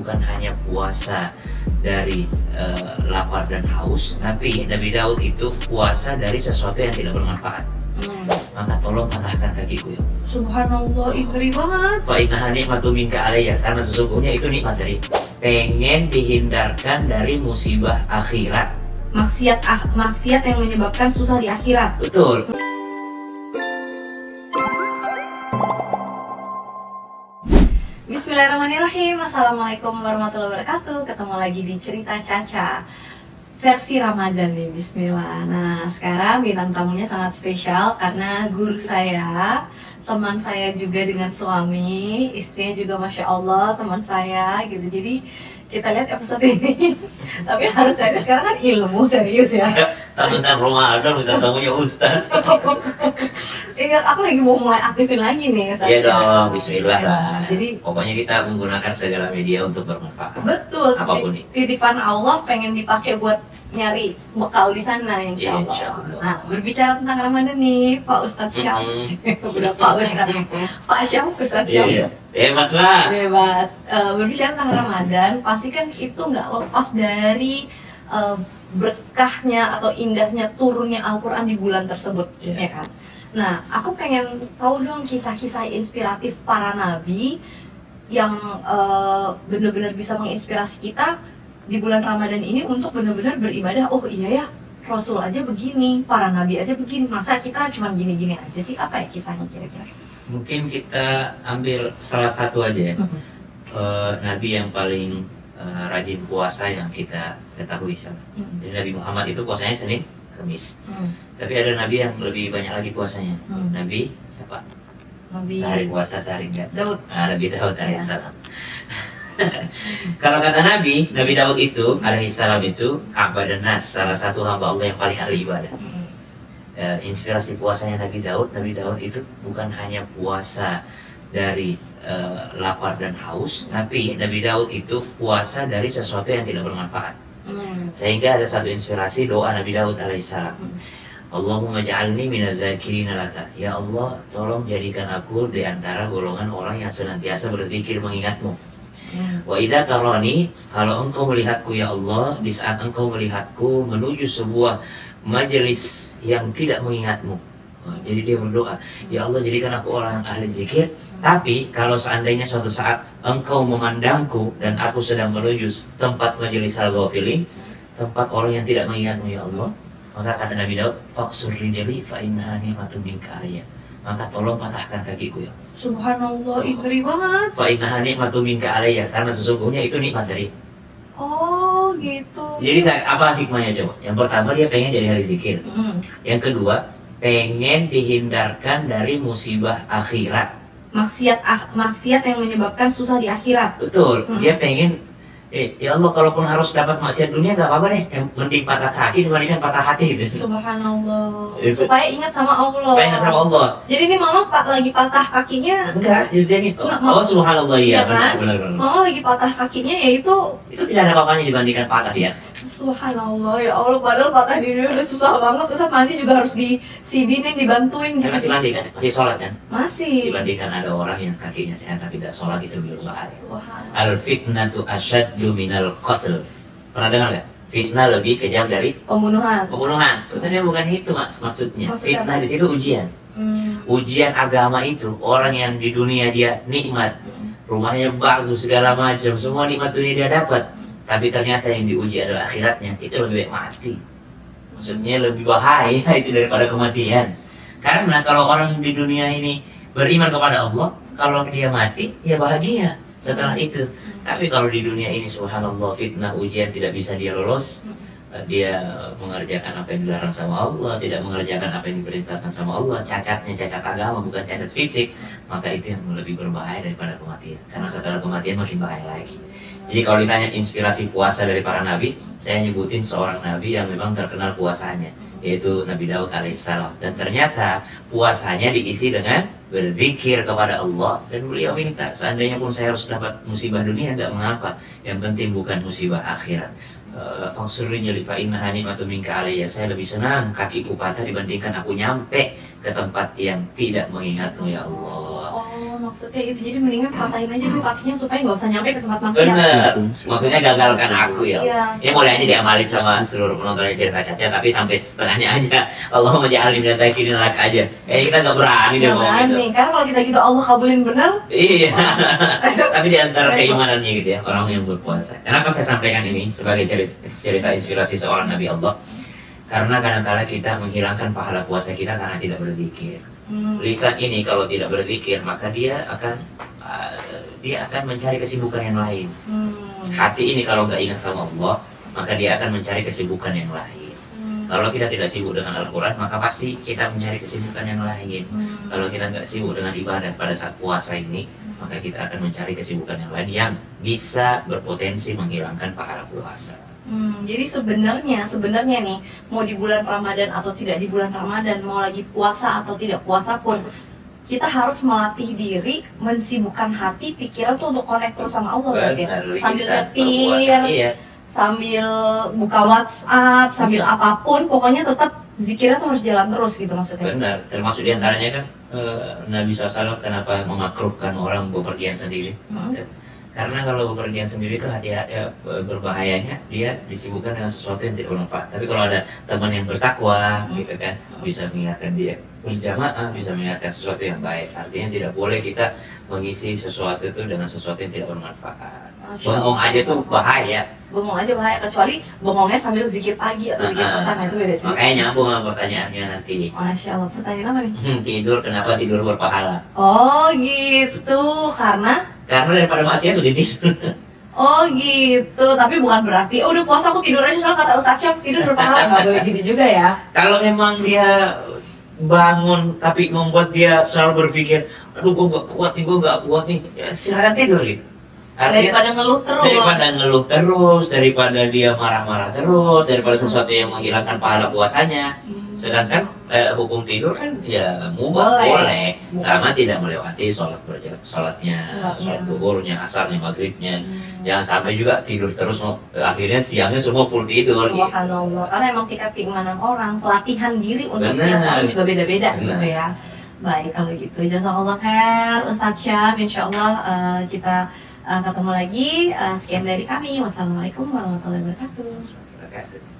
bukan hanya puasa dari lapar dan haus, tapi Nabi Daud itu puasa dari sesuatu yang tidak bermanfaat. Maka tolong patahkan kakiku ya. Subhanallah, ngeri banget. Fa innaha nikmatun minka alayya, karena sesungguhnya itu nikmat dari pengen dihindarkan dari musibah akhirat. Maksiat yang menyebabkan susah di akhirat. Betul. Bismillahirrahmanirrahim. Assalamualaikum warahmatullahi wabarakatuh. Ketemu lagi di Cerita Caca versi Ramadan nih, bismillah. Nah, sekarang bintang tamunya sangat spesial karena guru saya, teman saya juga dengan suami, istrinya juga Masya Allah teman saya gitu. Jadi kita lihat episode ini. Tapi harus serius, sekarang kan ilmu serius ya. Tentang Ramadan minta tamunya Ustaz. Ingat, aku lagi mau mulai aktifin lagi nih. Iya dong, bismillah lah. Jadi pokoknya kita menggunakan segala media untuk bermanfaat. betul, Apapun itu. titipan Allah pengen dipakai buat nyari bekal di sana, insya Allah. Insya Allah. Nah, berbicara tentang Ramadan nih, Pak Ustadz Syam. Udah Pak Ustadz, Pak Syam, Ustadz Syam. Iya. Bebas lah. Bebas. Berbicara tentang Ramadan, pasti kan itu nggak lepas dari berkahnya atau indahnya turunnya Al-Quran di bulan tersebut, Iya. ya kan? Nah, aku pengen tahu dong kisah-kisah inspiratif para nabi yang benar-benar bisa menginspirasi kita di bulan Ramadan ini untuk benar-benar beribadah. Oh iya ya, Rasul aja begini, para nabi aja begini, masa kita cuma gini-gini aja sih? Apa ya kisahnya kira-kira? Mungkin kita ambil salah satu aja ya. Nabi yang paling rajin puasa yang kita ketahui sama. Jadi Nabi Muhammad itu puasanya Senin, Kamis. Tapi ada Nabi yang lebih banyak lagi puasanya. Nabi siapa? Nabi Sehari puasa, sehari enggak. Daud. Nabi Daud alaihissalam. Kalau kata Nabi Daud itu alaihissalam itu abadan nas, salah satu hamba Allah yang paling ahli ibadah. Inspirasi puasanya Nabi Daud itu bukan hanya puasa dari lapar dan haus, tapi Nabi Daud itu puasa dari sesuatu yang tidak bermanfaat. Sehingga ada satu inspirasi doa Nabi Daud alaihissalam. Allahumma ja'alni minadz-dzakirina laka. Ya Allah, tolong jadikan aku di antara golongan orang yang senantiasa berzikir mengingatmu. Wa idza tarani, kalau engkau melihatku ya Allah, di saat engkau melihatku menuju sebuah majelis yang tidak mengingatmu. Jadi dia berdoa, ya Allah jadikan aku orang ahli zikir. Tapi kalau seandainya suatu saat engkau memandangku dan aku sedang menuju tempat majelis al-ghafilin, tempat orang yang tidak mengingatmu ya Allah, maka kata Nabi Daud, faqsur rijali fa innaha ni'matun minka alayya. Maka tolong patahkan kakiku ya. Subhanallah, ngeri banget. Fa innaha nikmatun minka alayya, karena sesungguhnya itu nikmat dari. Oh gitu. Jadi apa hikmahnya coba? Yang pertama dia pengen jadi ahli zikir. Yang kedua, pengen dihindarkan dari musibah akhirat. Maksiat yang menyebabkan susah di akhirat. Betul. Dia pengen ya Allah, kalaupun harus dapat maksiat dunia gak apa-apa deh, yang mending patah kaki dibandingkan patah hati gitu. Subhanallah. Itu. Supaya ingat sama Allah. Supaya ingat sama Allah. Jadi ini mama lagi patah kakinya. Enggak, jadi dia nih. Oh subhanallah, iya kan? benar. Mama lagi patah kakinya, yaitu Itu tidak ada apa-apanya dibandingkan patah ya. Subhanallah, ya Allah, padahal patah di dunia udah susah banget. Terus mandi juga harus disibinin, dibantuin gitu. Masih mandi kan? Masih sholat kan? Masih. Dibandingkan ada orang yang kakinya sehat tapi tidak sholat, itu lebih berbahaya. Subhanallah. Al-fitnatu asyaddu minal qatl. Pernah dengar nggak? Fitnah lebih kejam dari Pembunuhan. Sebenarnya bukan itu maksudnya. Maksudnya Fitnah apa? di situ ujian. Ujian agama itu, orang yang di dunia dia nikmat, rumahnya bagus segala macam, semua nikmat dunia dia dapat, tapi ternyata yang diuji adalah akhiratnya, itu lebih baik mati. Maksudnya lebih bahaya itu daripada kematian. Karena kalau orang di dunia ini beriman kepada Allah, kalau dia mati ya bahagia setelah itu. Tapi kalau di dunia ini subhanallah fitnah ujian, tidak bisa dia lolos, dia mengerjakan apa yang dilarang sama Allah, tidak mengerjakan apa yang diperintahkan sama Allah, cacatnya cacat agama bukan cacat fisik, maka itu yang lebih berbahaya daripada kematian. Karena setelah kematian makin bahaya lagi. Jadi kalau ditanya inspirasi puasa dari para nabi, saya nyebutin seorang nabi yang memang terkenal puasanya, yaitu Nabi Daud alaihissalam. Dan ternyata puasanya diisi dengan berzikir kepada Allah, dan beliau minta seandainya pun saya harus dapat musibah dunia tidak mengapa, yang penting bukan musibah akhirat. Faqsur rijali fa innaha nikmatun minka alayya. Saya lebih senang kakiku patah dibandingkan aku nyampe ke tempat yang tidak mengingatmu ya Allah. Oh, maksudnya itu, jadi mendingan patahin aja dulu kakinya supaya nggak usah nyampe ke tempat maksiat. Bener, maksudnya gagalkan aku ya. Iya. Ini mulai diamalin sama seluruh penonton cerita Caca, tapi sampai setengahnya aja. Allahumma ja'alni minal dzakirina lak aja. Kita nggak berani deh Nggak ngomong berani, gitu. karena kalau kita gitu Allah kabulin bener. Iya, tapi di antara keimanannya gitu ya, orang yang berpuasa. Kenapa saya sampaikan ini sebagai cerita inspirasi seorang Nabi Allah? Karena kadang-kala kita menghilangkan pahala puasa kita karena tidak berzikir. Lisan ini kalau tidak berzikir, maka dia akan mencari kesibukan yang lain. Hati ini kalau nggak ingat sama Allah, maka dia akan mencari kesibukan yang lain. Kalau kita tidak sibuk dengan Al-Quran, maka pasti kita mencari kesibukan yang lain. Kalau kita nggak sibuk dengan ibadah pada saat puasa ini, maka kita akan mencari kesibukan yang lain yang bisa berpotensi menghilangkan pahala puasa. Jadi sebenarnya nih, mau di bulan Ramadan atau tidak di bulan Ramadan, mau lagi puasa atau tidak puasa pun, kita harus melatih diri, mensibukkan hati, pikiran tuh untuk connect terus sama Allah berarti. Sambil nyetir, iya. sambil buka WhatsApp, sambil apapun, pokoknya tetap zikirnya tuh harus jalan terus gitu maksudnya. Benar, termasuk diantaranya kan Nabi SAW kenapa memakruhkan orang bepergian sendiri. Karena kalau bepergian sendiri itu berbahayanya dia disibukkan dengan sesuatu yang tidak bermanfaat. Tapi kalau ada teman yang bertakwa, gitu kan, bisa mengingatkan dia berjamaah, bisa mengingatkan sesuatu yang baik. Artinya tidak boleh kita mengisi sesuatu itu dengan sesuatu yang tidak bermanfaat. Bengong aja tuh bahaya. Bengong aja bahaya, kecuali bengongnya sambil zikir pagi atau zikir petang, itu beda sih. Makanya nyambung sama pertanyaannya nanti. Masya Allah, pertanyaan apa nih? Tidur, kenapa tidur berpahala? Oh gitu, karena Daripada maksiat lebih tidur. oh gitu, tapi bukan berarti oh udah puasa aku tidur aja, soalnya kata Ustadz Syam tidur berpahala, nggak boleh gitu juga ya. Kalau memang dia bangun tapi membuat dia selalu berpikir, aduh gue gak kuat nih, ya silakan tidur gitu. Daripada ngeluh terus, daripada dia marah-marah terus, daripada sesuatu yang menghilangkan pahala puasanya. Sedangkan hukum tidur kan ya mubah, boleh. Sama tidak melewati sholatnya, sholat zuhurnya, asarnya, maghribnya. Jangan sampai juga tidur terus, akhirnya siangnya semua full tidur. Subhanallah, karena emang tingkat keimanan orang, pelatihan diri untuk tiap orang juga beda-beda gitu ya. Baik, kalau gitu jazakallah khair Ustadz Syam, insyaallah kita ketemu lagi. Sekian dari kami, wassalamualaikum warahmatullahi wabarakatuh.